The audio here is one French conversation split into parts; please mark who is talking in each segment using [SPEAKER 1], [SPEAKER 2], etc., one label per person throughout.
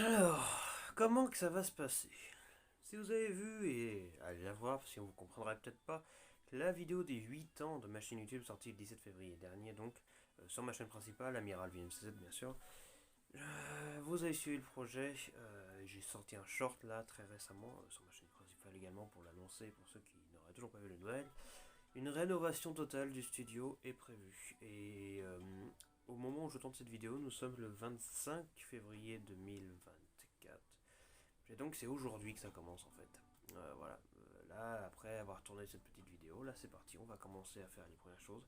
[SPEAKER 1] Alors, comment que ça va se passer? Si vous avez vu, et allez la voir, parce que vous comprendrez peut-être pas, la vidéo des 8 ans de ma chaîne YouTube sortie le 17 février dernier, donc sur ma chaîne principale, Amiral VMCZ bien sûr. Vous avez suivi le projet, j'ai sorti un short là très récemment sur ma chaîne principale également pour l'annoncer pour ceux qui n'auraient toujours pas vu les nouvelles. Une rénovation totale du studio est prévue. Et au moment où je tourne cette vidéo, nous sommes le 25 février 2024. Et donc c'est aujourd'hui que ça commence en fait. Voilà. Là, après avoir tourné cette petite vidéo, là c'est parti, on va commencer à faire les premières choses.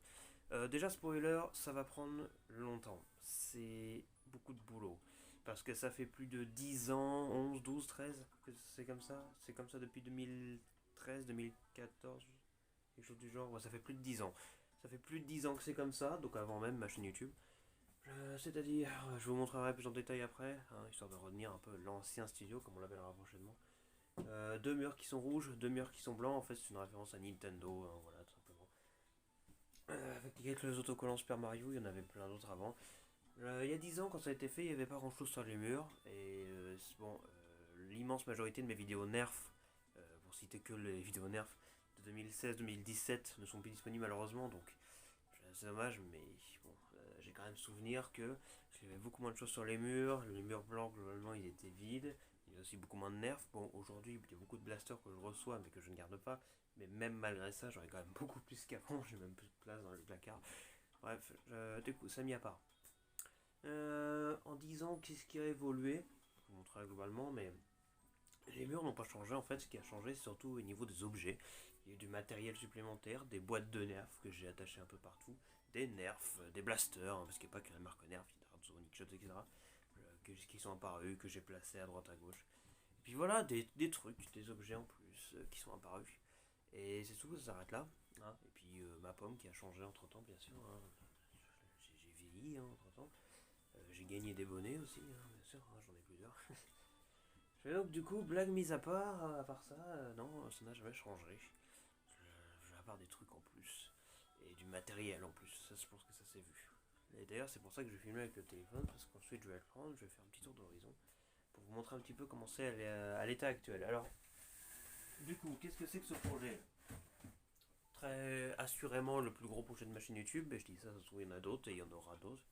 [SPEAKER 1] Déjà, spoiler, ça va prendre longtemps. C'est beaucoup de boulot. Parce que ça fait plus de 10 ans, 11, 12, 13 que c'est comme ça. C'est comme ça depuis 2013, 2014, quelque chose du genre. Ouais, ça fait plus de 10 ans. Ça fait plus de 10 ans que c'est comme ça, donc avant même ma chaîne YouTube. C'est-à-dire, je vous montrerai plus en détail après, hein, histoire de retenir un peu l'ancien studio, comme on l'appellera prochainement. Deux murs qui sont rouges, deux murs qui sont blancs, en fait c'est une référence à Nintendo, hein, voilà tout simplement. Avec quelques autocollants Super Mario, il y en avait plein d'autres avant. Il y a 10 ans, quand ça a été fait, il n'y avait pas grand chose sur les murs, et bon, l'immense majorité de mes vidéos Nerf, pour citer que les vidéos Nerf de 2016-2017, ne sont plus disponibles malheureusement, donc c'est dommage, mais bon, j'ai quand même souvenir que il y avait beaucoup moins de choses sur les murs blancs globalement ils étaient vides, il y a aussi beaucoup moins de nerfs. Bon, aujourd'hui il y a beaucoup de blasters que je reçois mais que je ne garde pas, mais même malgré ça j'aurais quand même beaucoup plus qu'avant, j'ai même plus de place dans les placards. Bref, du coup, ça mis à part. En 10 ans, qu'est-ce qui a évolué? Je vous montrerai globalement, mais les murs n'ont pas changé en fait, ce qui a changé c'est surtout au niveau des objets. Il y a eu du matériel supplémentaire, des boîtes de nerfs que j'ai attachées un peu partout, des nerfs, des blasters, hein, parce qu'il n'y a pas que la marque nerf, il y a des Hard Nickshot, etc. Qui sont apparus, que j'ai placés à droite à gauche. Et puis voilà, des trucs, des objets en plus qui sont apparus. Et c'est tout, ça s'arrête là. Hein. Et puis ma pomme qui a changé entre temps, bien sûr. Hein. J'ai vieilli hein, entre temps. J'ai gagné des bonnets aussi, hein, bien sûr, hein, j'en ai plusieurs. Et donc du coup, blague mise à part ça, non, ça n'a jamais changé. Je vais avoir des trucs en plus. Et du matériel en plus, ça je pense que ça s'est vu. Et d'ailleurs c'est pour ça que je vais filmer avec le téléphone, parce qu'ensuite je vais le prendre, je vais faire un petit tour d'horizon, pour vous montrer un petit peu comment c'est à l'état actuel. Alors, du coup, qu'est-ce que c'est que ce projet? Très assurément le plus gros projet de ma chaîne YouTube, et je dis ça, ça se trouve il y en a d'autres, et il y en aura d'autres.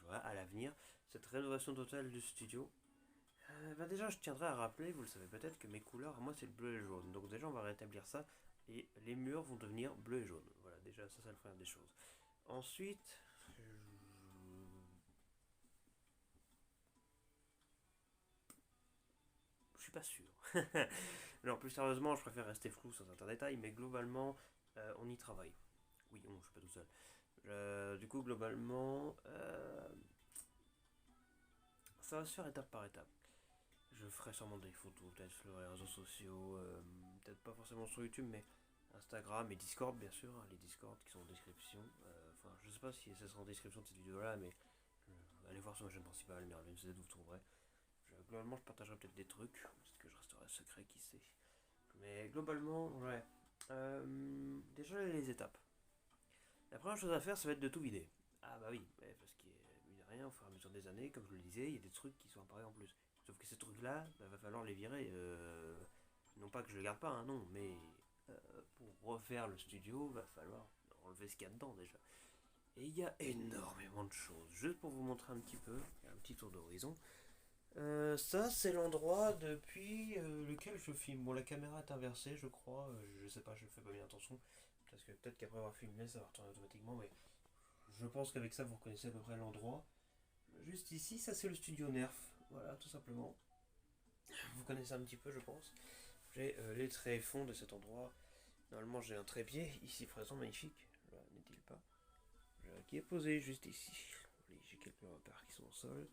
[SPEAKER 1] Voilà, à l'avenir, cette rénovation totale du studio. Bah déjà, je tiendrai à rappeler, vous le savez peut-être, que mes couleurs, moi, c'est le bleu et le jaune. Donc déjà, on va rétablir ça. Et les murs vont devenir bleu et jaune. Voilà, déjà, ça, c'est le premier des choses. Ensuite, je suis pas sûr. Alors, plus sérieusement, je préfère rester flou sur certains détails, mais globalement, on y travaille. Oui, je suis pas tout seul. Du coup, globalement, ça va se faire étape par étape. Je ferai sûrement des photos, peut-être sur les réseaux sociaux, peut-être pas forcément sur YouTube, mais Instagram et Discord, bien sûr, hein, les Discord qui sont en description. Enfin, je sais pas si ça sera en description de cette vidéo-là, mais allez voir sur ma chaîne principale, MerVMCZ, vous trouverez. Globalement, je partagerai peut-être des trucs, peut-être que je resterai secret, qui sait. Mais globalement, ouais. Déjà, les étapes. La première chose à faire, ça va être de tout vider. Ah bah oui, ouais, parce qu'il n'y a rien, au fur et à mesure des années, comme je le disais, il y a des trucs qui sont apparus en plus. Sauf que ces trucs-là, bah, va falloir les virer. Non pas que je les garde pas, hein, non, mais pour refaire le studio, va falloir enlever ce qu'il y a dedans déjà. Et il y a énormément de choses. Juste pour vous montrer un petit peu, un petit tour d'horizon. Ça, c'est l'endroit depuis lequel je filme. Bon, la caméra est inversée, je crois. Je sais pas, je fais pas bien attention. Parce que peut-être qu'après avoir filmé, ça va retourner automatiquement. Mais je pense qu'avec ça, vous reconnaissez à peu près l'endroit. Juste ici, ça c'est le studio Nerf. Voilà, tout simplement. Vous connaissez un petit peu, je pense. J'ai les tréfonds de cet endroit. Normalement, j'ai un trépied ici présent, magnifique. Là, n'est-il pas qui est posé juste ici. J'ai quelques repères qui sont au sol.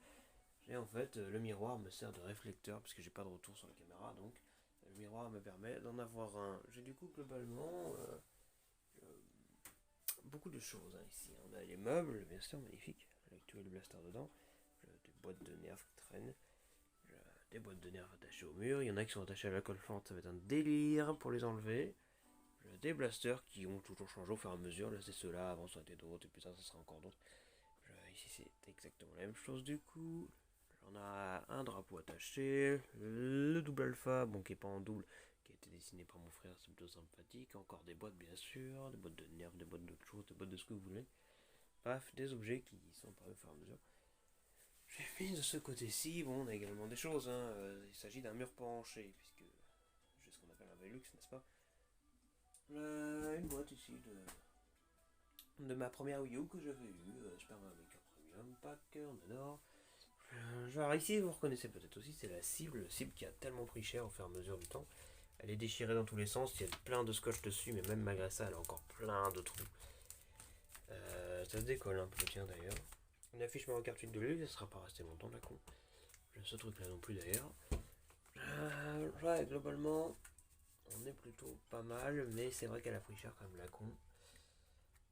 [SPEAKER 1] Et en fait, le miroir me sert de réflecteur, parce que j'ai pas de retour sur la caméra, donc le miroir me permet d'en avoir un. J'ai du coup globalement beaucoup de choses hein, ici. On a les meubles, bien sûr, magnifiques, avec tous les blasters dedans. Des boîtes de nerfs qui traînent. Des boîtes de nerfs attachées au mur. Il y en a qui sont attachées à la colle forte, ça va être un délire pour les enlever. Des blasters qui ont toujours changé au fur et à mesure. Là, c'est ceux-là, avant ça était d'autres, et puis ça sera encore d'autres. Ici, c'est exactement la même chose du coup. On a un drapeau attaché, le double alpha, bon qui est pas en double, qui a été dessiné par mon frère, c'est plutôt sympathique. Encore des boîtes bien sûr, des boîtes de nerfs, des boîtes d'autres choses, des boîtes de ce que vous voulez. Bref, des objets qui sont apparus au fur et à mesure. J'ai mis de ce côté-ci, bon on a également des choses, hein. Il s'agit d'un mur penché, puisque j'ai ce qu'on appelle un Velux, n'est-ce pas. Une boîte ici de ma première Wii U que j'avais eue, Super Mario Maker Premium Pack, on adore. Genre ici vous reconnaissez peut-être aussi, c'est la cible qui a tellement pris cher au fur et à mesure du temps. Elle est déchirée dans tous les sens, il y a plein de scotch dessus, mais même malgré ça elle a encore plein de trous. Ça se décolle un peu, tiens d'ailleurs. Une affiche Mario Kart 8 de lui, ça sera pas resté longtemps la con. Ce truc là non plus d'ailleurs. Ouais, globalement on est plutôt pas mal, mais c'est vrai qu'elle a pris cher quand même la con.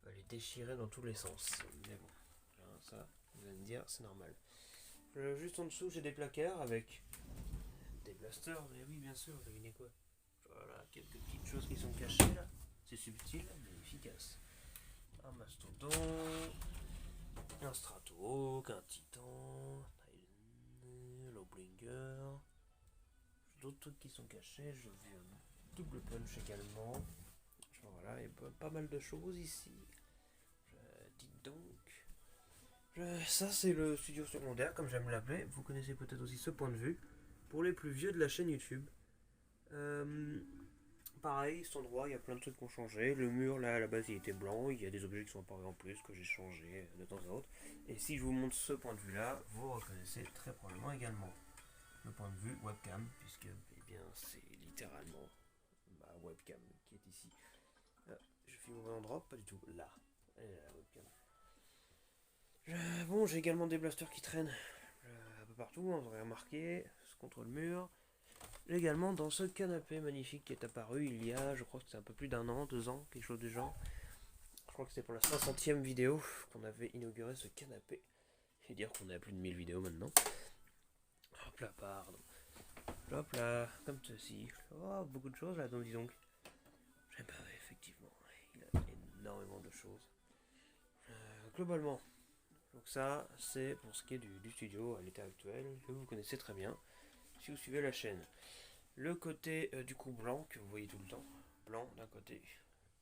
[SPEAKER 1] Elle est déchirée dans tous les sens, mais bon, ça vous allez me dire c'est normal. Juste en dessous j'ai des placards avec des blasters, mais oui bien sûr, devinez quoi. Voilà, quelques petites choses qui sont cachées là. C'est subtil mais efficace. Un mastodon, un Stratohawk, un Titan, un Lowbringer. D'autres trucs qui sont cachés, je vis un double punch également. Voilà, et pas mal de choses ici. Dites donc. Ça c'est le studio secondaire comme j'aime l'appeler. Vous connaissez peut-être aussi ce point de vue. Pour les plus vieux de la chaîne YouTube. Pareil, cet endroit, il y a plein de trucs qui ont changé. Le mur là à la base il était blanc. Il y a des objets qui sont apparus en plus que j'ai changé de temps à autre. Et si je vous montre ce point de vue là, vous reconnaissez très probablement également le point de vue webcam, puisque eh bien, c'est littéralement ma webcam qui est ici. Je filme au mauvais endroit, pas du tout. Là, elle est la webcam. Bon, j'ai également des blasters qui traînent un peu partout, vous aurez remarqué, contre le mur. J'ai également dans ce canapé magnifique qui est apparu il y a, je crois que c'est un peu plus d'un an, 2 ans, quelque chose du genre. Je crois que c'était pour la 500e vidéo qu'on avait inauguré ce canapé. Et dire qu'on est à plus de 1000 vidéos maintenant. Hop là, pardon. Hop là, comme ceci. Oh, beaucoup de choses là, donc dis donc. Bah, effectivement, il a énormément de choses. Globalement, donc ça, c'est pour ce qui est du studio à l'état actuel, que vous connaissez très bien, si vous suivez la chaîne. Le côté du coup blanc, que vous voyez tout le temps, blanc d'un côté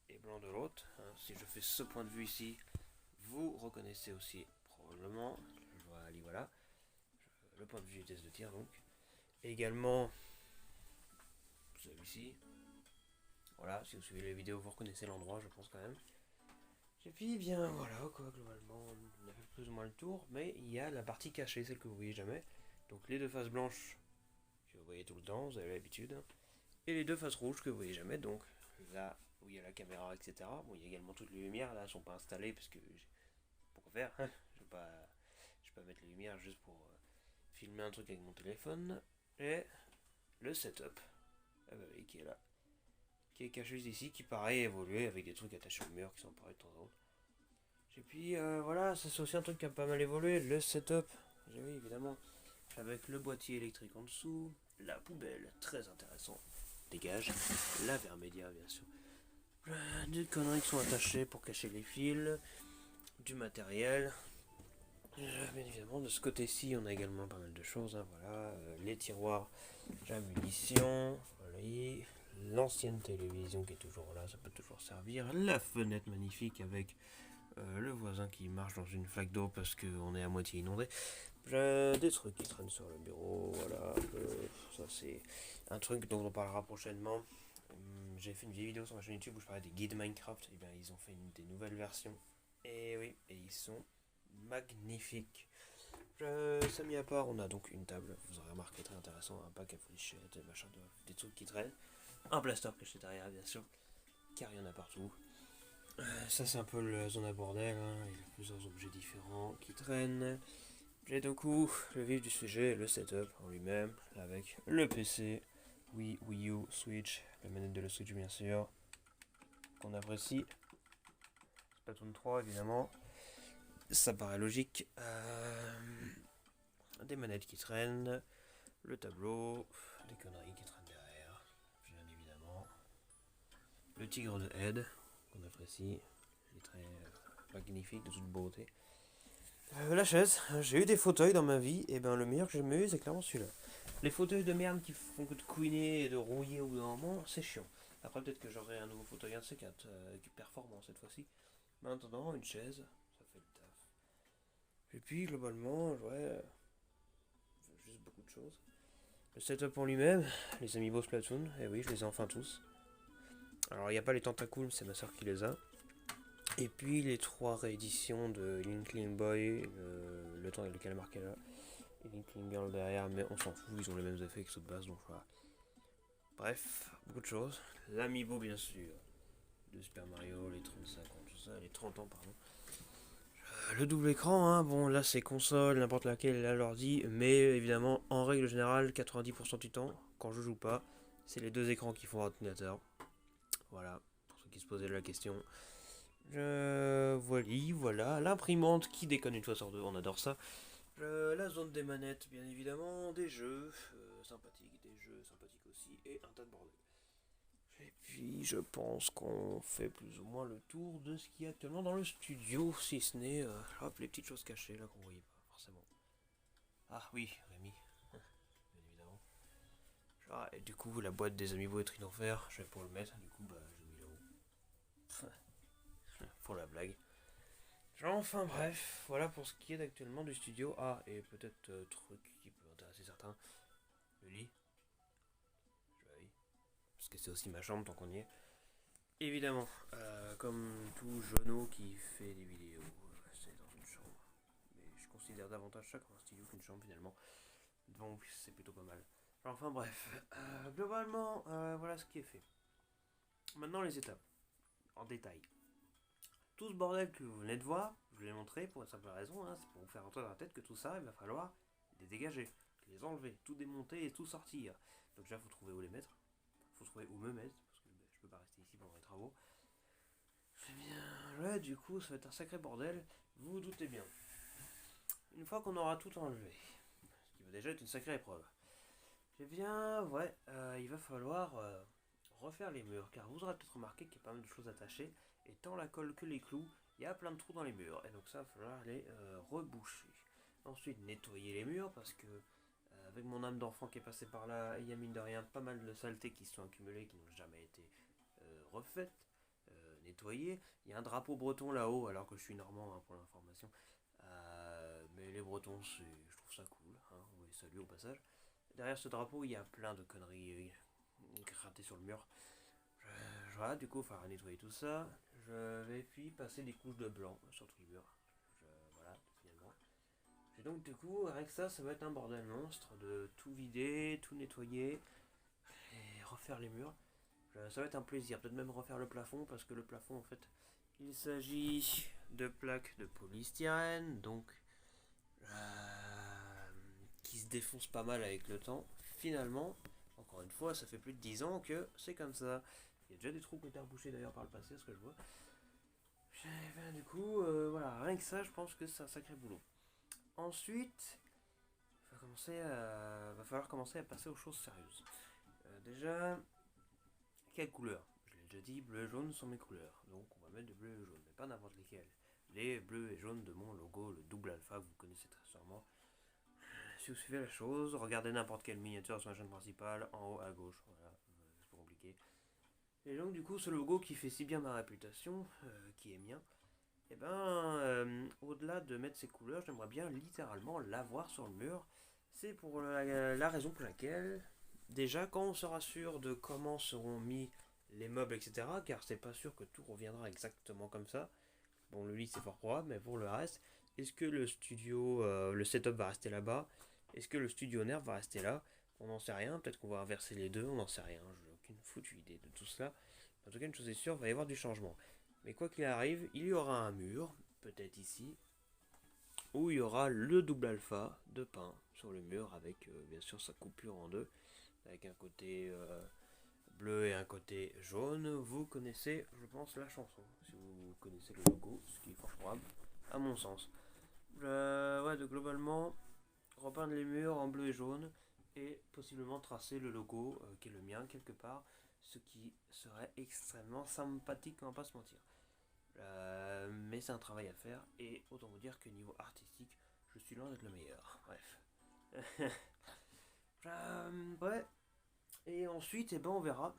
[SPEAKER 1] et blanc de l'autre. Hein. Si je fais ce point de vue ici, vous reconnaissez aussi probablement, voilà, le point de vue vitesse de tir donc. Et également, celui-ci. Voilà, si vous suivez les vidéos, vous reconnaissez l'endroit, je pense quand même. Et puis bien voilà quoi, globalement on a fait plus ou moins le tour, mais il y a la partie cachée, celle que vous voyez jamais. Donc les deux faces blanches que vous voyez tout le temps, vous avez l'habitude, et les deux faces rouges que vous voyez jamais, donc là où il y a la caméra, etc. Bon, il y a également toutes les lumières, là elles sont pas installées parce que pourquoi faire, hein, je vais pas mettre les lumières juste pour filmer un truc avec mon téléphone. Et le setup, qui est là, qui est caché juste ici, qui paraît évoluer avec des trucs attachés au mur qui sont apparus de temps en temps. Et puis voilà, ça c'est aussi un truc qui a pas mal évolué, le setup. Oui, évidemment, avec le boîtier électrique en dessous, la poubelle, très intéressant, dégage, la vermédia bien sûr. Des conneries qui sont attachées pour cacher les fils, du matériel. Bien évidemment, de ce côté-ci, on a également pas mal de choses. Hein, voilà, les tiroirs, la munition, voilà, l'ancienne télévision qui est toujours là, ça peut toujours servir. La fenêtre magnifique avec le voisin qui marche dans une flaque d'eau parce qu'on est à moitié inondé. Des trucs qui traînent sur le bureau, voilà. Ça c'est un truc dont on parlera prochainement. J'ai fait une vieille vidéo sur ma chaîne YouTube où je parlais des guides Minecraft. Et bien ils ont fait des nouvelles versions. Et oui, et ils sont magnifiques. Ça mis à part, on a donc une table, vous aurez remarqué, très intéressant, un pack à fléchettes, des machins, des trucs qui traînent. Un blaster caché derrière, bien sûr, car il y en a partout. Ça c'est un peu la zone à bordel, hein. Il y a plusieurs objets différents qui traînent. J'ai du coup le vif du sujet, le setup en lui-même, avec le PC, Wii U, Switch, la manette de la Switch bien sûr, qu'on apprécie. Splatoon 3 évidemment, ça paraît logique. Des manettes qui traînent, le tableau, des conneries qui traînent derrière, bien évidemment. Le tigre de Ed, qu'on apprécie, il est très magnifique, de toute beauté. La chaise, j'ai eu des fauteuils dans ma vie, et ben le meilleur que j'ai jamais eu, c'est clairement celui-là. Les fauteuils de merde qui font que de couiner et de rouiller au bout d'un moment, c'est chiant. Après, peut-être que j'aurai un nouveau fauteuil, un de ces quatre, qui est performant cette fois-ci. Mais en attendant, une chaise, ça fait le taf. Et puis, globalement, ouais, juste beaucoup de choses. Le setup en lui-même, les Amiibo Splatoon, et oui, je les ai enfin tous. Alors, il n'y a pas les tentacules, c'est ma soeur qui les a. Et puis, les trois rééditions de Linkling Boy, le temps avec lequel marqué là. Et Linkling Girl derrière, mais on s'en fout, ils ont les mêmes effets que ceux de base, donc voilà. Bref, beaucoup de choses. L'Amiibo, bien sûr, de Super Mario, les 35 ans, tout ça, les 30 ans, pardon. Le double écran, hein, bon là c'est console, n'importe laquelle, là l'ordi, mais évidemment, en règle générale, 90% du temps, quand je joue pas, c'est les deux écrans qui font ordinateur. Voilà, pour ceux qui se posaient la question. Voilà, l'imprimante qui déconne une fois sur deux, on adore ça. La zone des manettes, bien évidemment, des jeux sympathiques, des jeux sympathiques aussi, et un tas de bordel. Et puis je pense qu'on fait plus ou moins le tour de ce qu'il y a actuellement dans le studio, si ce n'est hop, les petites choses cachées là qu'on voyait pas forcément. Ah oui, Rémi, bien évidemment. Genre, et du coup, la boîte des Amiibo et Trident Fer, je vais pour le mettre, du coup, bah j'ai mis l'euro. Pour la blague. Genre, enfin bref, voilà pour ce qui est actuellement du studio. Ah, et peut-être truc qui peut intéresser certains, le lit. Oui, parce que c'est aussi ma chambre tant qu'on y est. Évidemment, comme tout genou qui fait des vidéos, c'est dans une chambre. Mais je considère davantage ça comme un studio qu'une chambre finalement. Donc c'est plutôt pas mal. Alors, enfin bref, globalement, voilà ce qui est fait. Maintenant les étapes, en détail. Tout ce bordel que vous venez de voir, je vous l'ai montré pour une simple raison, hein, c'est pour vous faire entrer dans la tête que tout ça, il va falloir les dégager, les enlever, tout démonter et tout sortir. Donc déjà, il faut trouver où les mettre, il faut trouver où me mettre, parce que je peux pas rester ici pendant les travaux. Eh bien, ouais, du coup, ça va être un sacré bordel, vous vous doutez bien. Une fois qu'on aura tout enlevé, ce qui va déjà être une sacrée épreuve, eh bien, ouais, il va falloir refaire les murs, car vous aurez peut-être remarqué qu'il y a pas mal de choses attachées, et tant la colle que les clous, il y a plein de trous dans les murs, et donc ça, il va falloir les reboucher. Ensuite, nettoyer les murs, parce que avec mon âme d'enfant qui est passée par là, il y a mine de rien pas mal de saletés qui se sont accumulées, qui n'ont jamais été refaites, nettoyées. Il y a un drapeau breton là-haut, alors que je suis normand, hein, pour l'information. Mais les bretons, je trouve ça cool, hein, on va les saluer au passage. Derrière ce drapeau, il y a plein de conneries grattées sur le mur. Voilà, du coup, il faudra nettoyer tout ça. Je vais puis passer des couches de blanc sur tout le mur. Voilà, finalement. Et donc, du coup, avec ça, ça va être un bordel monstre de tout vider, tout nettoyer et refaire les murs. Ça va être un plaisir, peut-être même refaire le plafond, parce que le plafond, en fait, il s'agit de plaques de polystyrène, donc qui se défoncent pas mal avec le temps. Finalement, encore une fois, ça fait plus de 10 ans que c'est comme ça. Il y a déjà des trous qui ont été rebouchés d'ailleurs par le passé, ce que je vois. Ben, du coup, voilà, rien que ça, je pense que c'est un sacré boulot. Ensuite, va falloir commencer à passer aux choses sérieuses. Déjà, quelle couleur? Je l'ai déjà dit, bleu et jaune sont mes couleurs. Donc on va mettre de bleu et jaune, mais pas n'importe lesquels. Les bleus et jaunes de mon logo, le double alpha que vous connaissez très sûrement. Si vous suivez la chose, regardez n'importe quelle miniature sur la chaîne principale, en haut à gauche. Voilà, c'est pas compliqué. Et donc du coup, ce logo qui fait si bien ma réputation, qui est mien, et ben, au-delà de mettre ses couleurs, j'aimerais bien littéralement l'avoir sur le mur. C'est pour la raison pour laquelle, déjà, quand on sera sûr de comment seront mis les meubles, etc., car c'est pas sûr que tout reviendra exactement comme ça. Bon, le lit c'est fort probable, mais pour le reste, est-ce que le studio, le setup va rester là-bas? Est-ce que le studio nerf va rester là? On n'en sait rien, peut-être qu'on va inverser les deux, on n'en sait rien, je n'ai aucune foutue idée de tout cela. En tout cas, une chose est sûre, il va y avoir du changement. Mais quoi qu'il arrive, il y aura un mur, peut-être ici, où il y aura le double alpha de peint sur le mur avec bien sûr sa coupure en deux, avec un côté bleu et un côté jaune. Vous connaissez, je pense, la chanson, si vous connaissez le logo, ce qui est fort probable, à mon sens. Ouais, de globalement, repeindre les murs en bleu et jaune et possiblement tracer le logo qui est le mien quelque part, ce qui serait extrêmement sympathique, on va pas se mentir. Mais c'est un travail à faire, et autant vous dire que niveau artistique, je suis loin d'être le meilleur. Bref. Ouais. Et ensuite, on verra.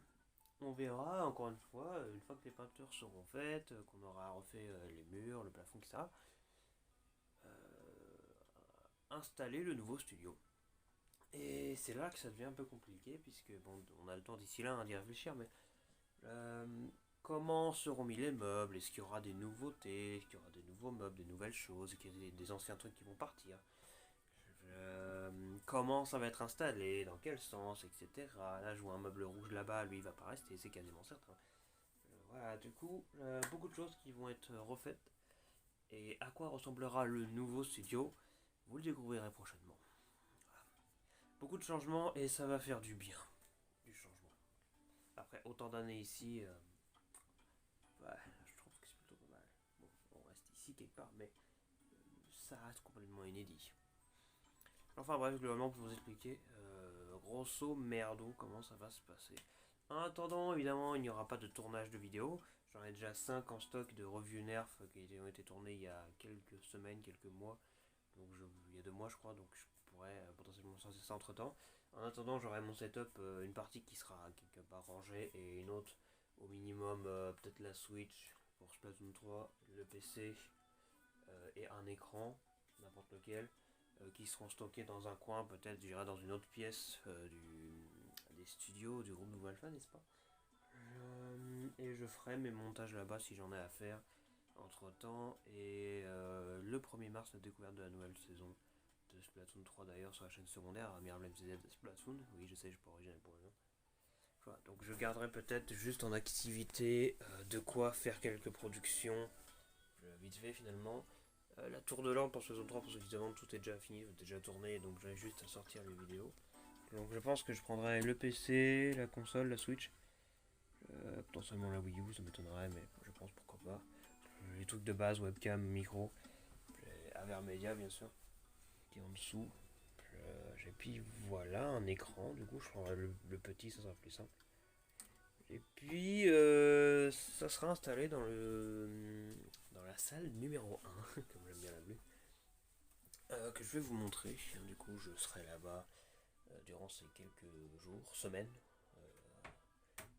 [SPEAKER 1] On verra, encore une fois que les peintures seront faites, qu'on aura refait les murs, le plafond, etc. Installer le nouveau studio. Et c'est là que ça devient un peu compliqué, puisque bon, on a le temps d'ici là d'y réfléchir, mais euh, comment seront mis les meubles? Est-ce qu'il y aura des nouveautés? Est-ce qu'il y aura des nouveaux meubles, des nouvelles choses? Est-ce qu'il y a des anciens trucs qui vont partir? Comment ça va être installé? Dans quel sens? Etc. Là, je vois un meuble rouge là-bas, lui, il va pas rester, c'est quasiment certain. Voilà, du coup, beaucoup de choses qui vont être refaites. Et à quoi ressemblera le nouveau studio? Vous le découvrirez prochainement. Beaucoup de changements et ça va faire du bien. Du changement. Après autant d'années ici, ouais, je trouve que c'est plutôt pas mal. Bon, on reste ici quelque part, mais ça reste complètement inédit. Enfin bref, globalement pour vous expliquer, grosso merdo, comment ça va se passer. En attendant, évidemment, il n'y aura pas de tournage de vidéo. J'en ai déjà 5 en stock de revues nerf qui ont été tournées il y a quelques semaines, quelques mois. Donc il y a 2 mois je crois, donc je pourrais potentiellement sortir ça entre temps. En attendant, j'aurai mon setup, une partie qui sera quelque part rangée et une autre au minimum, peut-être la Switch pour Splatoon 3, le PC et un écran, n'importe lequel, qui seront stockés dans un coin, peut-être j'irai dans une autre pièce des studios du groupe Nouveau Alpha, n'est-ce pas? Et je ferai mes montages là-bas si j'en ai à faire entre temps. Et le 1er mars, la découverte de la nouvelle saison de Splatoon 3 d'ailleurs sur la chaîne secondaire, Mirblem CZ Splatoon. Oui, je sais, je suis pas original pour rien. Voilà, donc je garderai peut-être juste en activité de quoi faire quelques productions vite fait finalement. La tour de lampe en saison 3, parce qu'évidemment tout est déjà fini, déjà tourné, donc j'ai juste à sortir les vidéos. Donc je pense que je prendrai le PC, la console, la Switch, potentiellement la Wii U, ça m'étonnerait, mais je pense pourquoi pas. Les trucs de base, webcam, micro, Avermedia bien sûr, qui est en dessous. Et puis voilà, un écran, du coup je prendrai le petit, ça sera plus simple. Et puis ça sera installé dans la salle numéro 1, comme j'aime bien l'appeler, que je vais vous montrer. Du coup je serai là-bas durant ces quelques jours, semaines,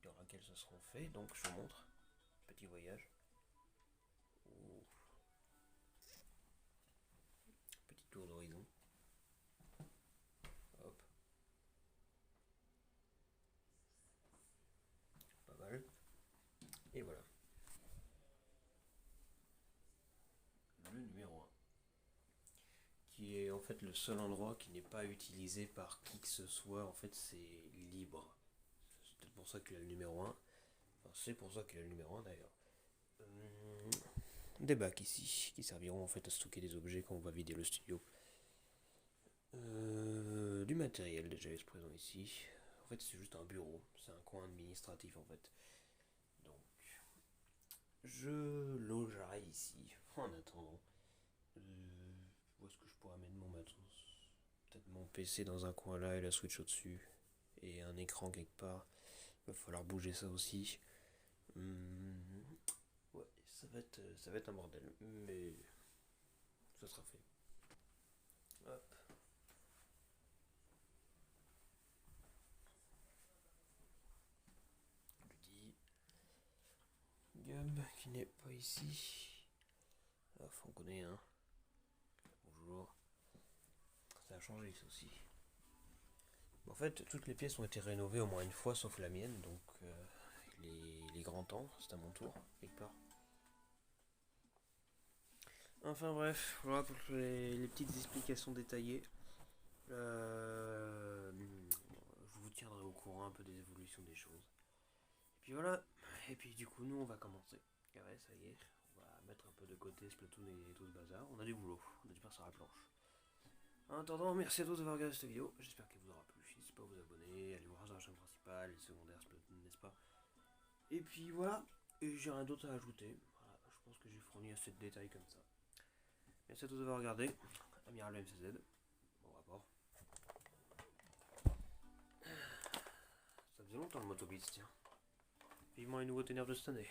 [SPEAKER 1] durant lesquelles ça sera fait. Donc je vous montre, petit voyage. Petit tour d'horizon. Hop. Pas mal. Et voilà. Le numéro 1. Qui est en fait le seul endroit qui n'est pas utilisé par qui que ce soit. En fait, c'est libre. C'est peut-être pour ça qu'il a le numéro 1. Enfin, c'est pour ça qu'il a le numéro 1 d'ailleurs. Des bacs ici, qui serviront en fait à stocker des objets quand on va vider le studio. Du matériel déjà présent ici. En fait, c'est juste un bureau. C'est un coin administratif en fait. Donc, je logerai ici en attendant. Où est-ce que je pourrais mettre mon matos? Peut-être mon PC dans un coin là et la Switch au-dessus. Et un écran quelque part. Il va falloir bouger ça aussi. Ouais, ça va être un bordel. Mais ça sera fait. Hop. Petit Gab qui n'est pas ici. Enfin, on connaît, hein. Bonjour. Ça a changé ça aussi. En fait, toutes les pièces ont été rénovées au moins une fois, sauf la mienne, donc les grands temps, c'est à mon tour, quelque part. Enfin bref, voilà pour les petites explications détaillées. Je vous tiendrai au courant un peu des évolutions des choses. Et puis voilà, et puis du coup nous on va commencer. Ah ouais, ça y est, on va mettre un peu de côté Splatoon et tout ce bazar. On a du boulot, on a du pain sur la planche. En attendant, merci à tous d'avoir regardé cette vidéo, j'espère qu'elle vous aura plu. N'hésitez pas à vous abonner, allez voir sur la chaîne principale, les secondaires Splatoon, n'est-ce pas? Et puis voilà, et j'ai rien d'autre à ajouter. Voilà, je pense que j'ai fourni assez de détails comme ça. Merci à tous d'avoir regardé. Amiral MCZ. Bon rapport. Ça faisait longtemps le Motoblitz, tiens. Vivement les nouveautés nerfs de cette année.